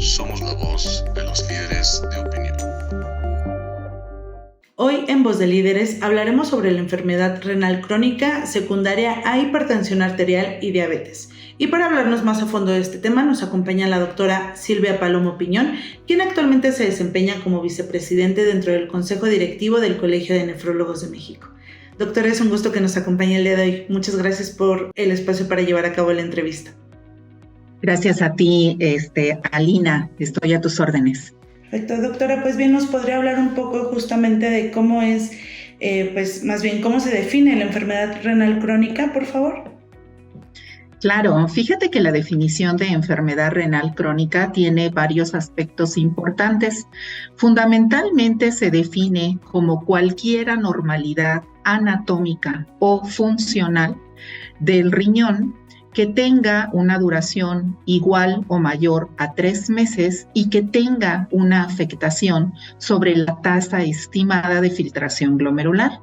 Somos la voz de los líderes de opinión. Hoy en Voz de Líderes hablaremos sobre la enfermedad renal crónica secundaria a hipertensión arterial y diabetes. Y para hablarnos más a fondo de este tema nos acompaña la doctora Silvia Palomo Piñón, quien actualmente se desempeña como vicepresidente dentro del Consejo Directivo del Colegio de Nefrólogos de México. Doctora, es un gusto que nos acompañe el día de hoy. Muchas gracias por el espacio para llevar a cabo la entrevista. Gracias a ti, Alina. Estoy a tus órdenes. Perfecto, doctora. Pues bien, ¿nos podría hablar un poco justamente de cómo es, cómo se define la enfermedad renal crónica, por favor? Claro, fíjate que la definición de enfermedad renal crónica tiene varios aspectos importantes. Fundamentalmente se define como cualquier anormalidad anatómica o funcional del riñón que tenga una duración igual o mayor a 3 meses y que tenga una afectación sobre la tasa estimada de filtración glomerular.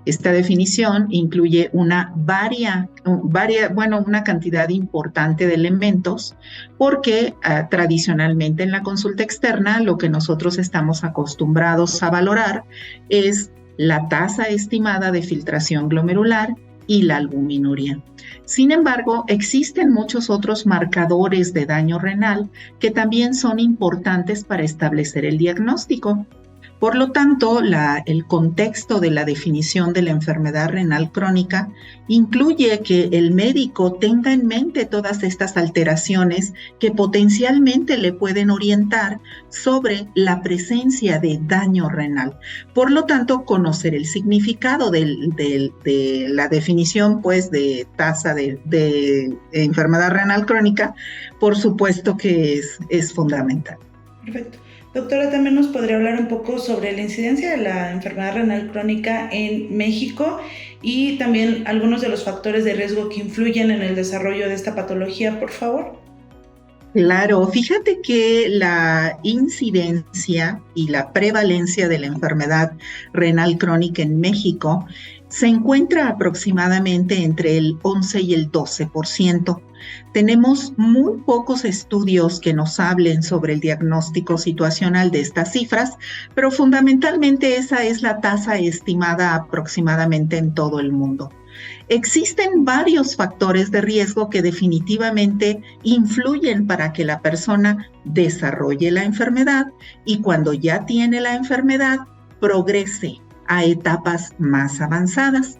Esta definición incluye una cantidad importante de elementos porque tradicionalmente en la consulta externa lo que nosotros estamos acostumbrados a valorar es la tasa estimada de filtración glomerular y la albuminuria. Sin embargo, existen muchos otros marcadores de daño renal que también son importantes para establecer el diagnóstico. Por lo tanto, el contexto de la definición de la enfermedad renal crónica incluye que el médico tenga en mente todas estas alteraciones que potencialmente le pueden orientar sobre la presencia de daño renal. Por lo tanto, conocer el significado de la definición de tasa de enfermedad renal crónica, por supuesto que es fundamental. Perfecto. Doctora, también nos podría hablar un poco sobre la incidencia de la enfermedad renal crónica en México y también algunos de los factores de riesgo que influyen en el desarrollo de esta patología, por favor. Claro, fíjate que la incidencia y la prevalencia de la enfermedad renal crónica en México se encuentra aproximadamente entre el 11 y el 12%. Tenemos muy pocos estudios que nos hablen sobre el diagnóstico situacional de estas cifras, pero fundamentalmente esa es la tasa estimada aproximadamente en todo el mundo. Existen varios factores de riesgo que definitivamente influyen para que la persona desarrolle la enfermedad y cuando ya tiene la enfermedad progrese a etapas más avanzadas.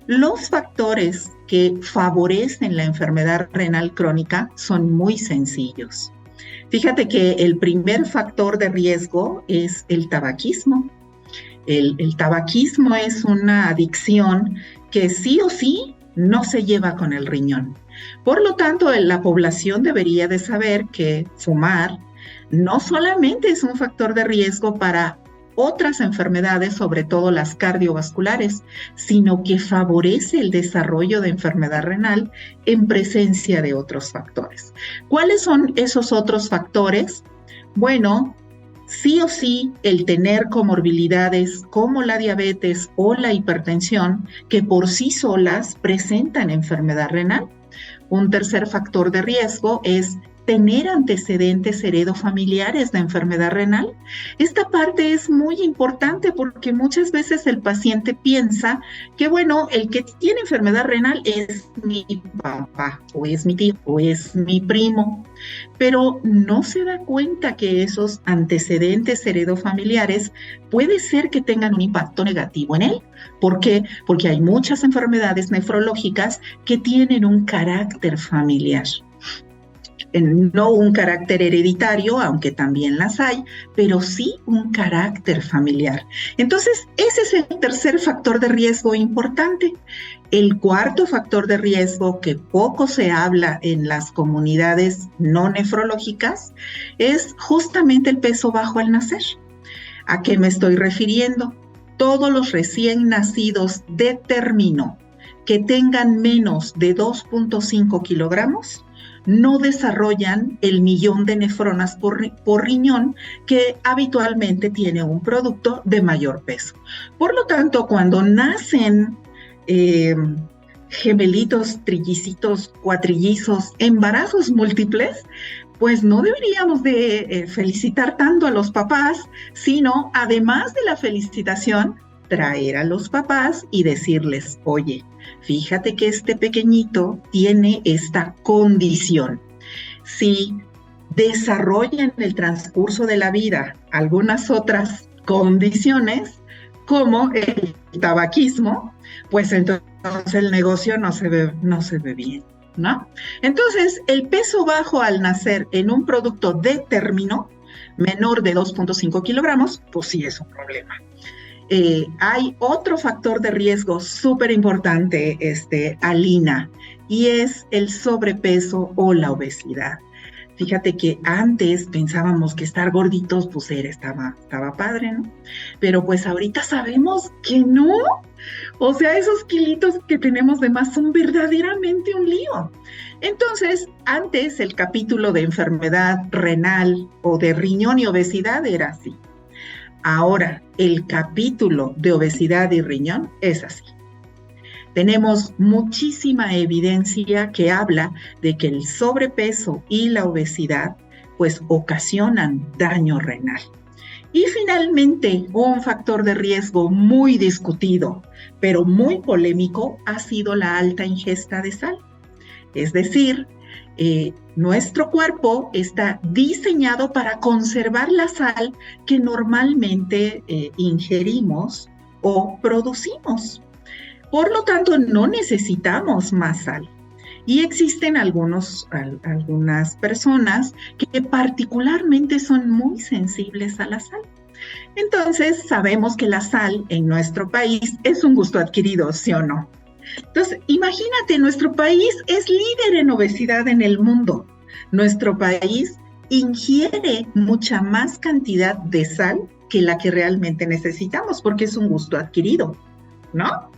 Los factores que favorecen la enfermedad renal crónica son muy sencillos. Fíjate que el primer factor de riesgo es el tabaquismo. El tabaquismo es una adicción que sí o sí no se lleva con el riñón. Por lo tanto, la población debería de saber que fumar no solamente es un factor de riesgo para otras enfermedades, sobre todo las cardiovasculares, sino que favorece el desarrollo de enfermedad renal en presencia de otros factores. ¿Cuáles son esos otros factores? Bueno, sí o sí el tener comorbilidades como la diabetes o la hipertensión que por sí solas presentan enfermedad renal. Un tercer factor de riesgo es tener antecedentes heredofamiliares de enfermedad renal. Esta parte es muy importante porque muchas veces el paciente piensa que, el que tiene enfermedad renal es mi papá, o es mi tío, o es mi primo, pero no se da cuenta que esos antecedentes heredofamiliares puede ser que tengan un impacto negativo en él. ¿Por qué? Porque hay muchas enfermedades nefrológicas que tienen un carácter familiar. No un carácter hereditario, aunque también las hay, pero sí un carácter familiar. Entonces, ese es el tercer factor de riesgo importante. El cuarto factor de riesgo que poco se habla en las comunidades no nefrológicas es justamente el peso bajo al nacer. ¿A qué me estoy refiriendo? Todos los recién nacidos de término que tengan menos de 2.5 kilogramos no desarrollan el millón de nefronas por riñón que habitualmente tiene un producto de mayor peso. Por lo tanto, cuando nacen gemelitos, trillicitos, cuatrillizos, embarazos múltiples, pues no deberíamos de felicitar tanto a los papás, sino además de la felicitación, traer a los papás y decirles, oye, fíjate que este pequeñito tiene esta condición. Si desarrolla en el transcurso de la vida algunas otras condiciones, como el tabaquismo, pues entonces el negocio no se ve bien, ¿no? Entonces, el peso bajo al nacer en un producto de término menor de 2.5 kilogramos, pues sí es un problema. Hay otro factor de riesgo súper importante, Alina, y es el sobrepeso o la obesidad. Fíjate que antes pensábamos que estar gorditos pues estaba padre, ¿no? Pero pues ahorita sabemos que no. O sea, esos kilitos que tenemos de más son verdaderamente un lío. Entonces, antes el capítulo de enfermedad renal o de riñón y obesidad era así. Ahora, el capítulo de obesidad y riñón es así. Tenemos muchísima evidencia que habla de que el sobrepeso y la obesidad pues ocasionan daño renal. Y finalmente, un factor de riesgo muy discutido, pero muy polémico, ha sido la alta ingesta de sal. Es decir, nuestro cuerpo está diseñado para conservar la sal que normalmente ingerimos o producimos. Por lo tanto, no necesitamos más sal. Y existen algunas personas que particularmente son muy sensibles a la sal. Entonces, sabemos que la sal en nuestro país es un gusto adquirido, ¿sí o no? Entonces, imagínate, nuestro país es líder en obesidad en el mundo. Nuestro país ingiere mucha más cantidad de sal que la que realmente necesitamos, porque es un gusto adquirido, ¿no?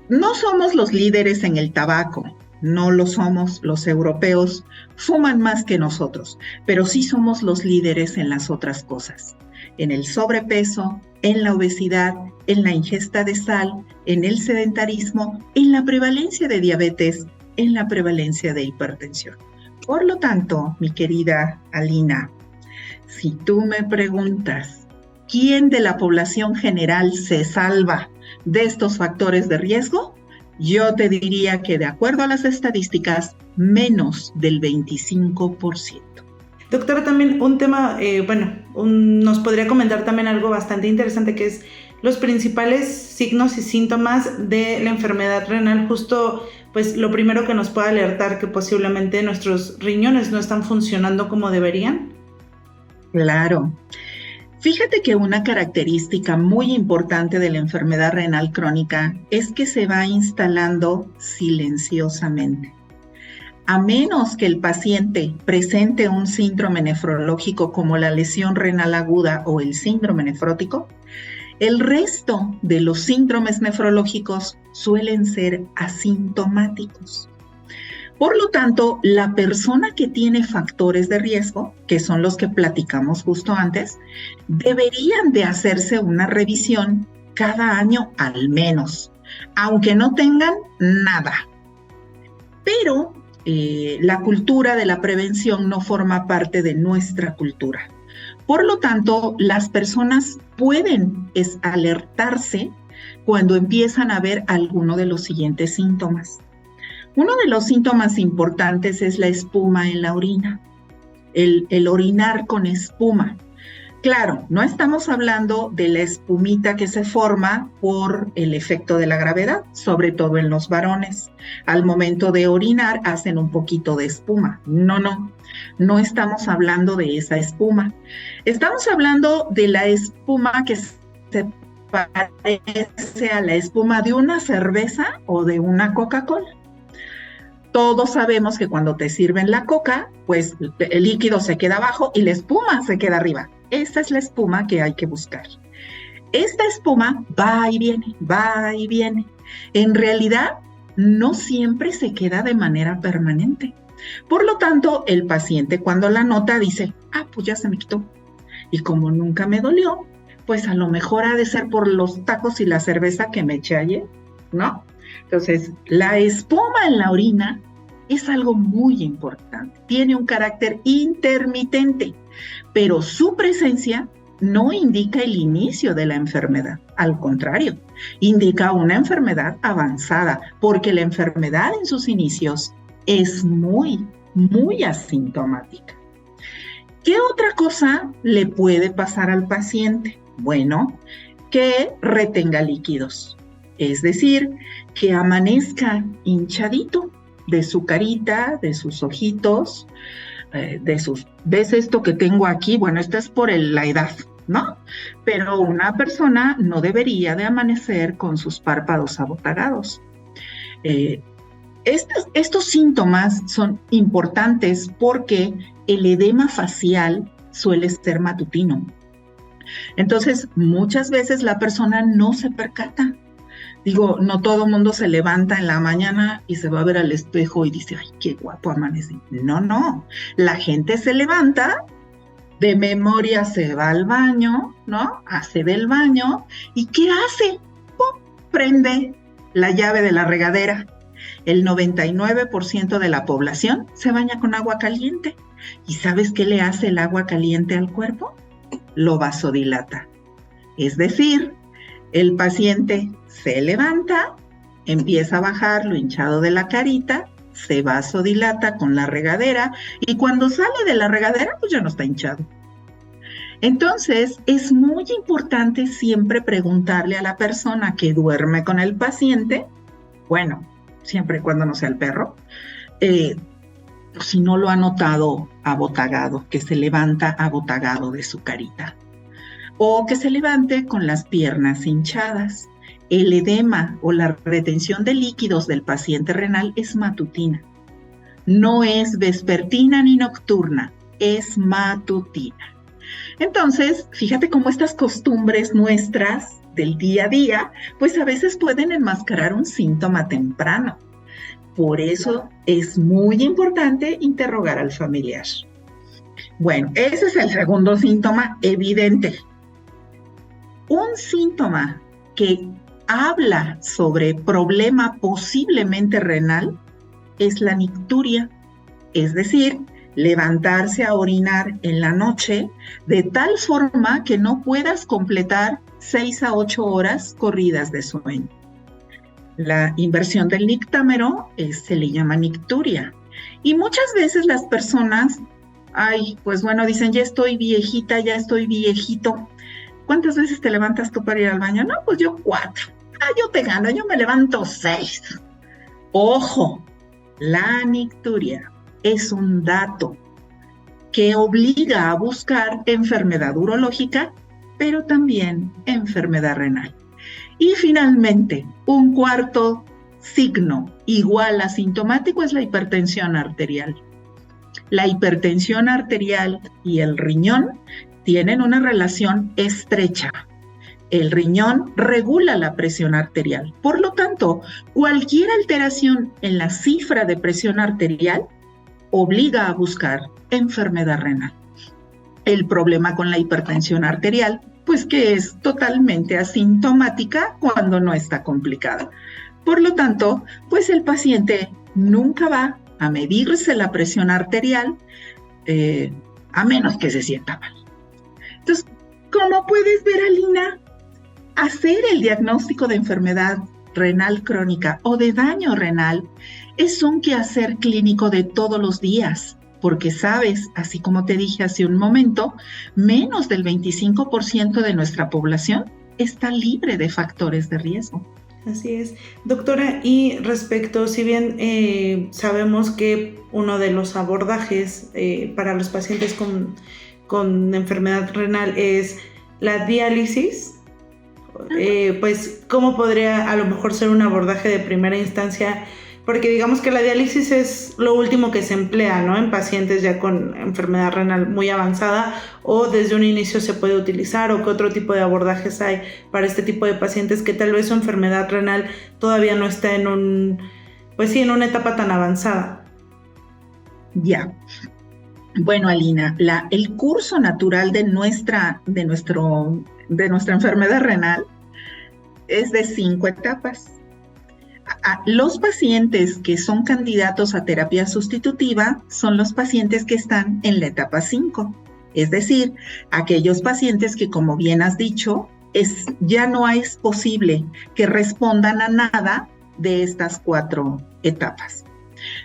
No somos los líderes en el tabaco, no lo somos. Los europeos fuman más que nosotros, pero sí somos los líderes en las otras cosas, en el sobrepeso, en la obesidad, en la ingesta de sal, en el sedentarismo, en la prevalencia de diabetes, en la prevalencia de hipertensión. Por lo tanto, mi querida Alina, si tú me preguntas, ¿quién de la población general se salva de estos factores de riesgo? Yo te diría que de acuerdo a las estadísticas, menos del 25%. Doctora, también un tema, nos podría comentar también algo bastante interesante, que es los principales signos y síntomas de la enfermedad renal, justo pues lo primero que nos puede alertar que posiblemente nuestros riñones no están funcionando como deberían. Claro. Fíjate que una característica muy importante de la enfermedad renal crónica es que se va instalando silenciosamente. A menos que el paciente presente un síndrome nefrológico como la lesión renal aguda o el síndrome nefrótico, el resto de los síndromes nefrológicos suelen ser asintomáticos. Por lo tanto, la persona que tiene factores de riesgo, que son los que platicamos justo antes, deberían de hacerse una revisión cada año al menos, aunque no tengan nada. Pero la cultura de la prevención no forma parte de nuestra cultura. Por lo tanto, las personas pueden alertarse cuando empiezan a ver alguno de los siguientes síntomas. Uno de los síntomas importantes es la espuma en la orina, el orinar con espuma. Claro, no estamos hablando de la espumita que se forma por el efecto de la gravedad, sobre todo en los varones. Al momento de orinar hacen un poquito de espuma. No estamos hablando de esa espuma. Estamos hablando de la espuma que se parece a la espuma de una cerveza o de una Coca-Cola. Todos sabemos que cuando te sirven la coca, pues el líquido se queda abajo y la espuma se queda arriba. Esa es la espuma que hay que buscar. Esta espuma va y viene, va y viene. En realidad, no siempre se queda de manera permanente. Por lo tanto, el paciente cuando la nota dice, pues ya se me quitó. Y como nunca me dolió, pues a lo mejor ha de ser por los tacos y la cerveza que me eché ayer, ¿no? Entonces, la espuma en la orina es algo muy importante. Tiene un carácter intermitente, pero su presencia no indica el inicio de la enfermedad. Al contrario, indica una enfermedad avanzada, porque la enfermedad en sus inicios es muy asintomática. ¿Qué otra cosa le puede pasar al paciente? Bueno, que retenga líquidos, es decir, que amanezca hinchadito de su carita, de sus ojitos, ¿ves esto que tengo aquí? Bueno, esto es por la edad, ¿no? Pero una persona no debería de amanecer con sus párpados abotagados. Estos síntomas son importantes porque el edema facial suele ser matutino. Entonces, muchas veces la persona no se percata. Digo, no todo el mundo se levanta en la mañana y se va a ver al espejo y dice, ¡ay, qué guapo amanecí! No. La gente se levanta, de memoria se va al baño, ¿no? Hace del baño. ¿Y qué hace? ¡Pum! Prende la llave de la regadera. El 99% de la población se baña con agua caliente. ¿Y sabes qué le hace el agua caliente al cuerpo? Lo vasodilata. Es decir, el paciente se levanta, empieza a bajar lo hinchado de la carita, se vasodilata con la regadera y cuando sale de la regadera, pues ya no está hinchado. Entonces, es muy importante siempre preguntarle a la persona que duerme con el paciente, bueno, siempre y cuando no sea el perro, si no lo ha notado abotagado, que se levanta abotagado de su carita, o que se levante con las piernas hinchadas. El edema o la retención de líquidos del paciente renal es matutina. No es vespertina ni nocturna, es matutina. Entonces, fíjate cómo estas costumbres nuestras del día a día, pues a veces pueden enmascarar un síntoma temprano. Por eso es muy importante interrogar al familiar. Bueno, ese es el segundo síntoma evidente. Un síntoma que habla sobre problema posiblemente renal es la nicturia, es decir, levantarse a orinar en la noche de tal forma que no puedas completar 6 a 8 horas corridas de sueño. La inversión del nictámero se le llama nicturia. Y muchas veces las personas, dicen, ya estoy viejita, ya estoy viejito. ¿Cuántas veces te levantas tú para ir al baño? No, pues yo 4. Yo te gano, yo me levanto 6. Ojo, la nicturia es un dato que obliga a buscar enfermedad urológica, pero también enfermedad renal. Y finalmente, un cuarto signo igual asintomático es la hipertensión arterial. La hipertensión arterial y el riñón tienen una relación estrecha. El riñón regula la presión arterial. Por lo tanto, cualquier alteración en la cifra de presión arterial obliga a buscar enfermedad renal. El problema con la hipertensión arterial, pues que es totalmente asintomática cuando no está complicada. Por lo tanto, pues el paciente nunca va a medirse la presión arterial a menos que se sienta mal. Entonces, ¿cómo puedes ver, Alina? Hacer el diagnóstico de enfermedad renal crónica o de daño renal es un quehacer clínico de todos los días, porque sabes, así como te dije hace un momento, menos del 25% de nuestra población está libre de factores de riesgo. Así es. Doctora, y respecto, si bien sabemos que uno de los abordajes para los pacientes con enfermedad renal es la diálisis, pues ¿cómo podría a lo mejor ser un abordaje de primera instancia? Porque digamos que la diálisis es lo último que se emplea, ¿no? En pacientes ya con enfermedad renal muy avanzada, o desde un inicio se puede utilizar, o qué otro tipo de abordajes hay para este tipo de pacientes que tal vez su enfermedad renal todavía no está en una etapa tan avanzada. Ya. Bueno, Alina, el curso natural de nuestra enfermedad renal es de 5 etapas. Los pacientes que son candidatos a terapia sustitutiva son los pacientes que están en la etapa 5, es decir, aquellos pacientes que, como bien has dicho, ya no es posible que respondan a nada de estas 4 etapas.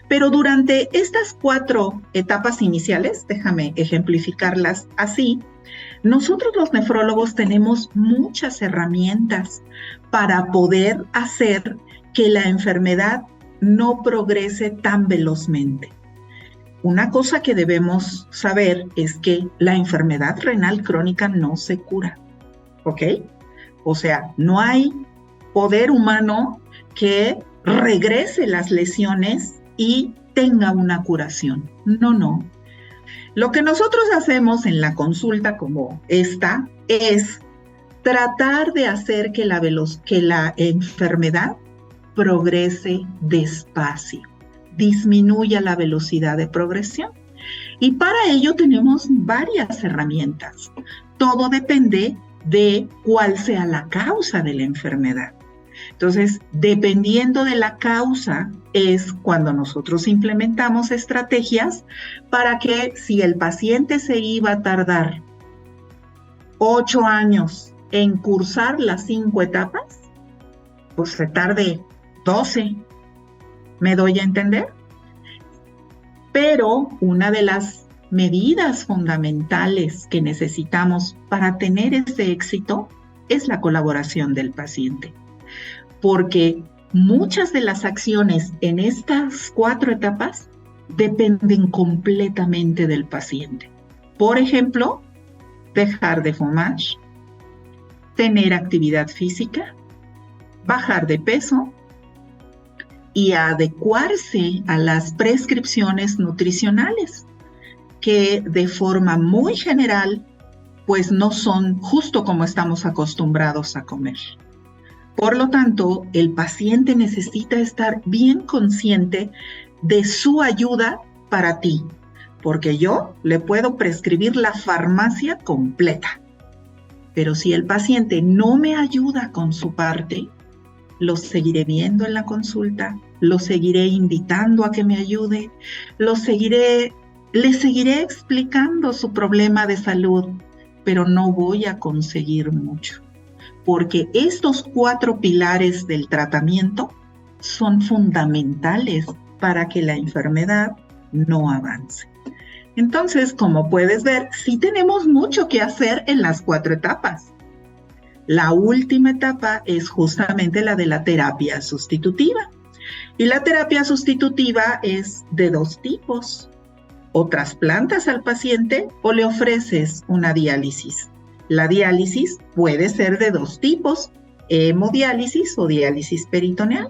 Pero durante estas 4 etapas iniciales, déjame ejemplificarlas así, nosotros los nefrólogos tenemos muchas herramientas para poder hacer que la enfermedad no progrese tan velozmente. Una cosa que debemos saber es que la enfermedad renal crónica no se cura, ¿ok? O sea, no hay poder humano que regrese las lesiones y tenga una curación. No. Lo que nosotros hacemos en la consulta como esta es tratar de hacer que la enfermedad progrese despacio, disminuya la velocidad de progresión. Y para ello tenemos varias herramientas. Todo depende de cuál sea la causa de la enfermedad. Entonces, dependiendo de la causa, es cuando nosotros implementamos estrategias para que si el paciente se iba a tardar 8 años en cursar las 5 etapas, pues se tarde 12. ¿Me doy a entender? Pero una de las medidas fundamentales que necesitamos para tener ese éxito es la colaboración del paciente. Porque muchas de las acciones en estas 4 etapas dependen completamente del paciente. Por ejemplo, dejar de fumar, tener actividad física, bajar de peso y adecuarse a las prescripciones nutricionales, que de forma muy general, pues no son justo como estamos acostumbrados a comer. Por lo tanto, el paciente necesita estar bien consciente de su ayuda para ti, porque yo le puedo prescribir la farmacia completa. Pero si el paciente no me ayuda con su parte, lo seguiré viendo en la consulta, lo seguiré invitando a que me ayude, le seguiré explicando su problema de salud, pero no voy a conseguir mucho. Porque estos 4 pilares del tratamiento son fundamentales para que la enfermedad no avance. Entonces, como puedes ver, sí tenemos mucho que hacer en las 4 etapas. La última etapa es justamente la de la terapia sustitutiva. Y la terapia sustitutiva es de 2 tipos. O trasplantas al paciente o le ofreces una diálisis. La diálisis puede ser de 2 tipos, hemodiálisis o diálisis peritoneal.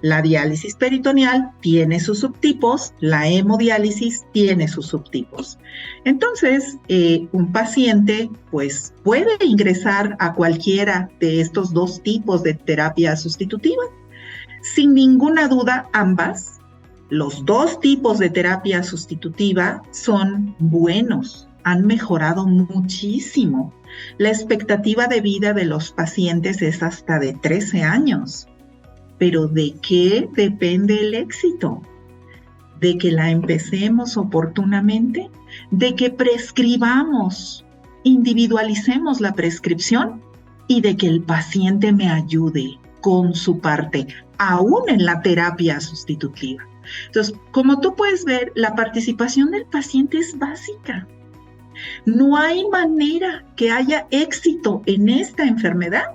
La diálisis peritoneal tiene sus subtipos, la hemodiálisis tiene sus subtipos. Entonces, un paciente pues, puede ingresar a cualquiera de estos 2 tipos de terapia sustitutiva. Sin ninguna duda, los 2 tipos de terapia sustitutiva son buenos, han mejorado muchísimo. La expectativa de vida de los pacientes es hasta de 13 años. ¿Pero de qué depende el éxito? ¿De que la empecemos oportunamente? ¿De que prescribamos, individualicemos la prescripción? Y de que el paciente me ayude con su parte, aún en la terapia sustitutiva. Entonces, como tú puedes ver, la participación del paciente es básica. No hay manera que haya éxito en esta enfermedad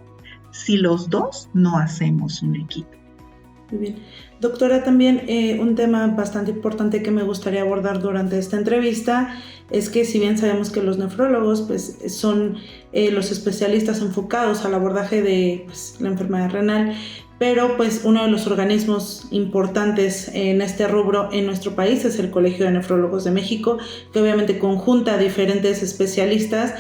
si los 2 no hacemos un equipo. Muy bien. Doctora, también un tema bastante importante que me gustaría abordar durante esta entrevista es que si bien sabemos que los nefrólogos pues, son los especialistas enfocados al abordaje de la enfermedad renal, pero pues uno de los organismos importantes en este rubro en nuestro país es el Colegio de Nefrólogos de México, que obviamente conjunta a diferentes especialistas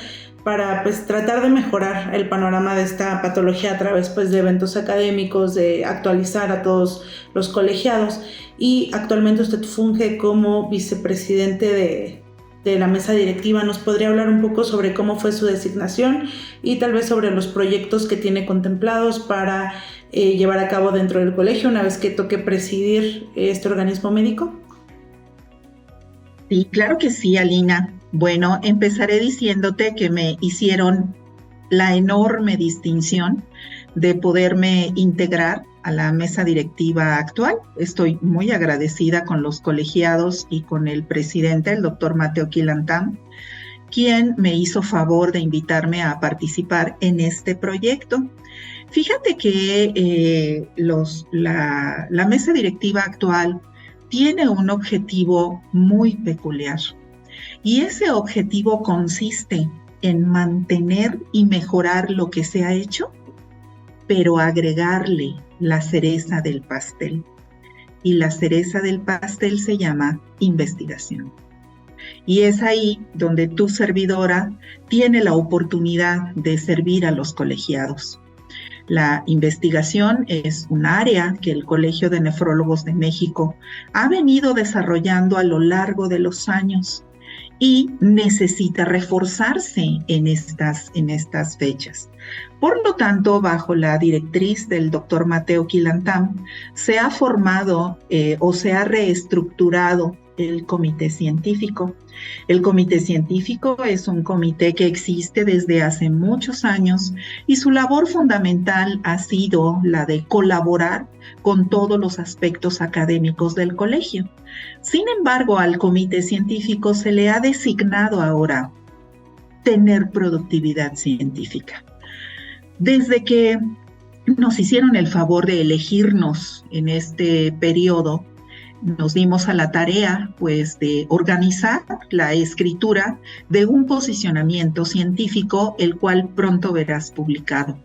para pues tratar de mejorar el panorama de esta patología a través pues de eventos académicos, de actualizar a todos los colegiados. Y actualmente usted funge como vicepresidente de la mesa directiva. ¿Nos podría hablar un poco sobre cómo fue su designación y tal vez sobre los proyectos que tiene contemplados para llevar a cabo dentro del colegio una vez que toque presidir este organismo médico? Sí, claro que sí, Alina. Bueno, empezaré diciéndote que me hicieron la enorme distinción de poderme integrar a la mesa directiva actual. Estoy muy agradecida con los colegiados y con el presidente, el doctor Mateo Quilantam, quien me hizo favor de invitarme a participar en este proyecto. Fíjate que la mesa directiva actual tiene un objetivo muy peculiar, y ese objetivo consiste en mantener y mejorar lo que se ha hecho, pero agregarle la cereza del pastel. Y la cereza del pastel se llama investigación. Y es ahí donde tu servidora tiene la oportunidad de servir a los colegiados. La investigación es un área que el Colegio de Nefrólogos de México ha venido desarrollando a lo largo de los años y necesita reforzarse en estas fechas. Por lo tanto, bajo la directriz del doctor Mateo Quilantam, se ha formado o se ha reestructurado el comité científico. El comité científico es un comité que existe desde hace muchos años y su labor fundamental ha sido la de colaborar con todos los aspectos académicos del colegio. Sin embargo, al comité científico se le ha designado ahora tener productividad científica. Desde que nos hicieron el favor de elegirnos en este periodo, nos dimos a la tarea, pues, de organizar la escritura de un posicionamiento científico, el cual pronto verás publicado.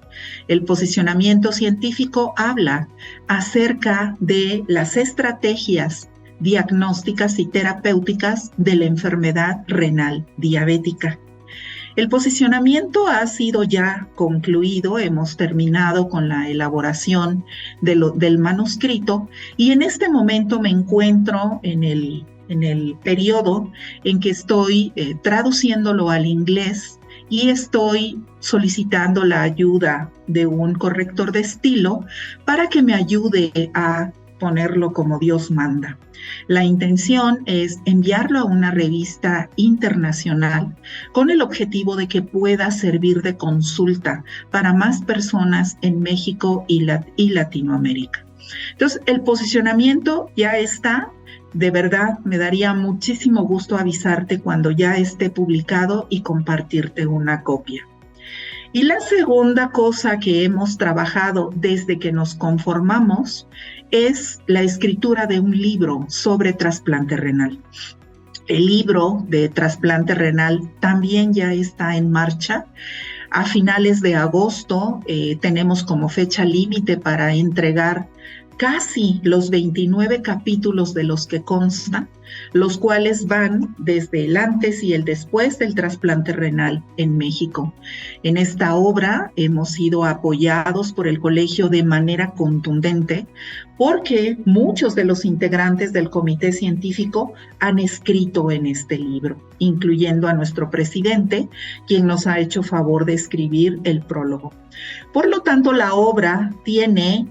El posicionamiento científico habla acerca de las estrategias diagnósticas y terapéuticas de la enfermedad renal diabética. El posicionamiento ha sido ya concluido, hemos terminado con la elaboración del manuscrito y en este momento me encuentro en el periodo en que estoy traduciéndolo al inglés y estoy solicitando la ayuda de un corrector de estilo para que me ayude a ponerlo como Dios manda. La intención es enviarlo a una revista internacional con el objetivo de que pueda servir de consulta para más personas en México y Latinoamérica. Entonces, el posicionamiento ya está. De verdad, me daría muchísimo gusto avisarte cuando ya esté publicado y compartirte una copia. Y la segunda cosa que hemos trabajado desde que nos conformamos es la escritura de un libro sobre trasplante renal. El libro de trasplante renal también ya está en marcha. A finales de agosto tenemos como fecha límite para entregar casi los 29 capítulos de los que constan, los cuales van desde el antes y el después del trasplante renal en México. En esta obra hemos sido apoyados por el colegio de manera contundente porque muchos de los integrantes del comité científico han escrito en este libro, incluyendo a nuestro presidente, quien nos ha hecho favor de escribir el prólogo. Por lo tanto, la obra tiene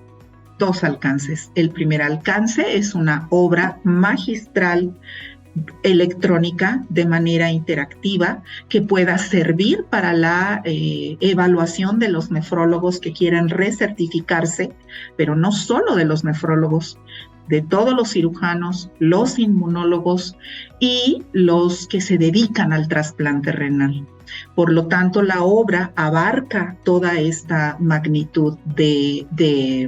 dos alcances. El primer alcance es una obra magistral electrónica de manera interactiva que pueda servir para la evaluación de los nefrólogos que quieran recertificarse, pero no solo de los nefrólogos, de todos los cirujanos, los inmunólogos y los que se dedican al trasplante renal. Por lo tanto, la obra abarca toda esta magnitud de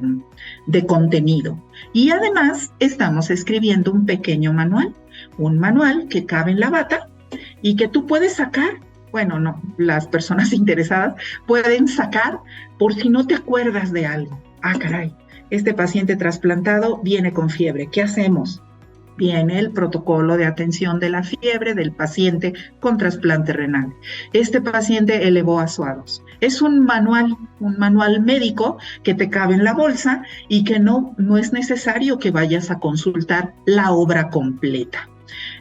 contenido. Y además, estamos escribiendo un pequeño manual, un manual que cabe en la bata y que tú puedes sacar. Bueno, no, las personas interesadas pueden sacar por si no te acuerdas de algo. Ah, caray, este paciente trasplantado viene con fiebre. ¿Qué hacemos? Viene el protocolo de atención de la fiebre del paciente con trasplante renal. Este paciente elevó azuados. Es un manual médico que te cabe en la bolsa y que no es necesario que vayas a consultar la obra completa.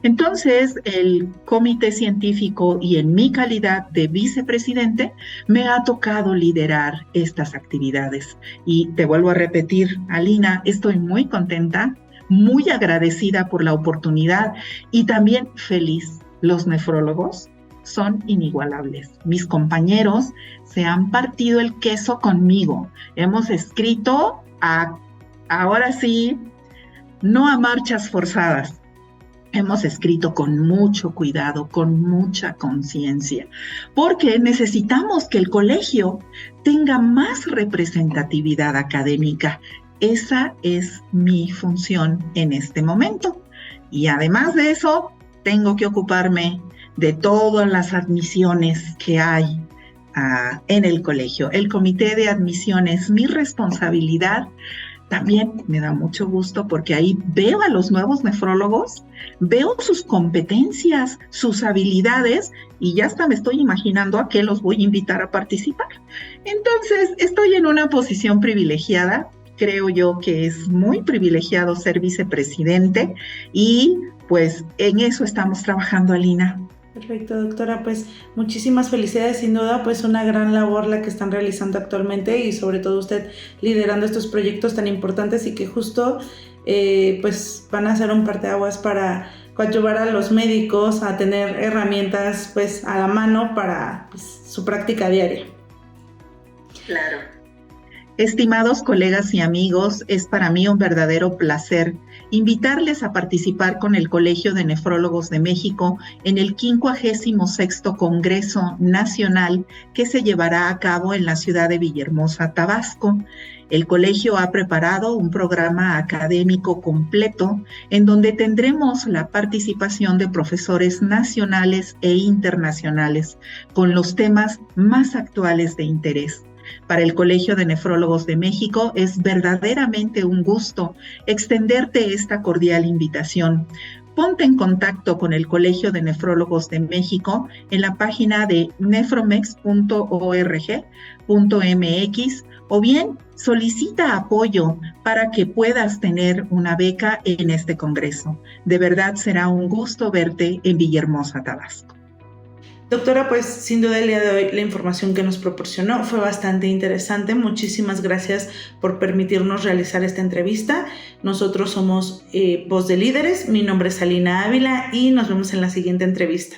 Entonces, el comité científico y en mi calidad de vicepresidente, me ha tocado liderar estas actividades. Y te vuelvo a repetir, Alina, estoy muy contenta, muy agradecida por la oportunidad y también feliz. Los nefrólogos son inigualables. Mis compañeros se han partido el queso conmigo. Hemos escrito ahora sí, no a marchas forzadas. Hemos escrito con mucho cuidado, con mucha conciencia, porque necesitamos que el colegio tenga más representatividad académica. Esa es mi función en este momento. Y además de eso, tengo que ocuparme de todas las admisiones que hay en el colegio. El comité de admisión es mi responsabilidad. También me da mucho gusto porque ahí veo a los nuevos nefrólogos, veo sus competencias, sus habilidades y ya hasta me estoy imaginando a qué los voy a invitar a participar. Entonces, estoy en una posición privilegiada. Creo yo que es muy privilegiado ser vicepresidente y pues en eso estamos trabajando, Alina. Perfecto, doctora, pues muchísimas felicidades, sin duda, pues una gran labor la que están realizando actualmente y sobre todo usted liderando estos proyectos tan importantes y que justo pues van a ser un parteaguas para coadyuvar a los médicos a tener herramientas pues a la mano para pues, su práctica diaria. Claro. Estimados colegas y amigos, es para mí un verdadero placer invitarles a participar con el Colegio de Nefrólogos de México en el 56º Congreso Nacional que se llevará a cabo en la ciudad de Villahermosa, Tabasco. El colegio ha preparado un programa académico completo en donde tendremos la participación de profesores nacionales e internacionales con los temas más actuales de interés. Para el Colegio de Nefrólogos de México es verdaderamente un gusto extenderte esta cordial invitación. Ponte en contacto con el Colegio de Nefrólogos de México en la página de nefromex.org.mx o bien solicita apoyo para que puedas tener una beca en este congreso. De verdad será un gusto verte en Villahermosa, Tabasco. Doctora, pues sin duda el día de hoy la información que nos proporcionó fue bastante interesante. Muchísimas gracias por permitirnos realizar esta entrevista. Nosotros somos Voz de Líderes. Mi nombre es Alina Ávila y nos vemos en la siguiente entrevista.